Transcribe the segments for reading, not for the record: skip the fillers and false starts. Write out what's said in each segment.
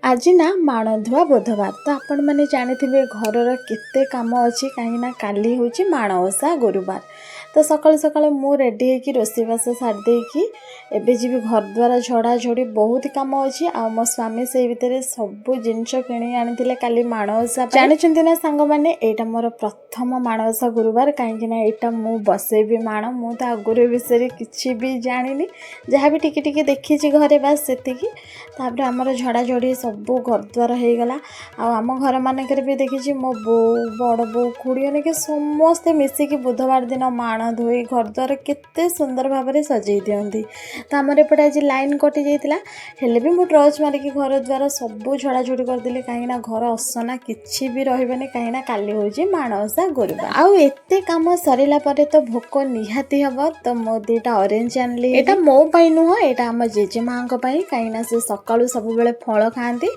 आज ना माणधुआ बुधवार तो आपण मैंने जानी घर केते काम अच्छी कहीं काली हूँ माणवसा गुरुवार। तो सकाल सकाल मु रेडी होगी रोषेईबास सारिदेकी एबे जी घर द्वार झड़ा झड़ी बहुत काम अच्छी आ मो स्वामी से भितर सब जिनस किणी आनी काली माणवसा जानते ना सांग मैंने यहाँ मोर प्रथम माणवसा गुरुवार कहीं यहाँ मु बसैबी माण मु तो आगुरी विषय किसी भी जानी जहाँ भी टिके देखी घरे बास से आमर झड़ा झड़ी सब घर द्वार हो गला। आम घर मानक भी देखी मो बो बड़ बो खुड़ी के समस्ते मिसिकी बुधवार दिन माण धोई घर द्वार केते सुंदर भाव में सजई दिखती। तो आमर एपटे आज लाइन कटि जाता हेले भी मुझे टर्च मारिकी घर द्वार सब झड़ाझड़ी करदेली कहीं घर असना किसी भी रही कहीं काली हूँ माणवसा गुरुवार। आउ एते काम सरला तो भोक निहाती हम। तो मो दीटा ऑरेंज आनली यहाँ मो नुह यहाँ आम जेजेमा कहीं से सकाळू सब बेले फल खाती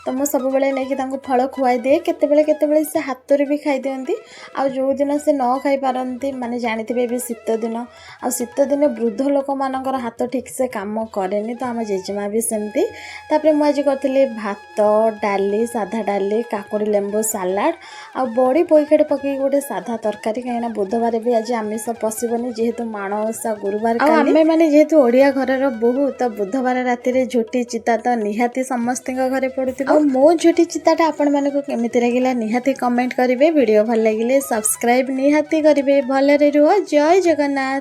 तो मुझे सब नहीं फल खुआई दिए केते से हाथ भी खाई दिखती। आउ जो दिन से न खाई पारती माने जानी भी शीत दिन आ शीत दिन वृद्ध लोक मानकर हाथ ठीक से काम कैनि तो आम जेजेमा भी सेमती। तापर मुझे करी भात डाली साधा डाली काकुड़ी लेंबू सालाड आ बड़ी पैकेट पकई गोटे साधा तरकारी कहीं बुधवार भी आज आमिष पशबनी जेहेतु माणवसा गुरुवार आम मैंने जेहेतु ओडिया घर बोहू तो बुधवार राति झोटी चिता तो निहाती समस्त घरे पड़ुथिबो। मो झोटी चिताटा आपण मानक केमिति लागिला निहाती कमेंट करेंगे। वीडियो भल लगिले सब्सक्राइब निहाती करेंगे। भलरे रुह। जय जगन्नाथ।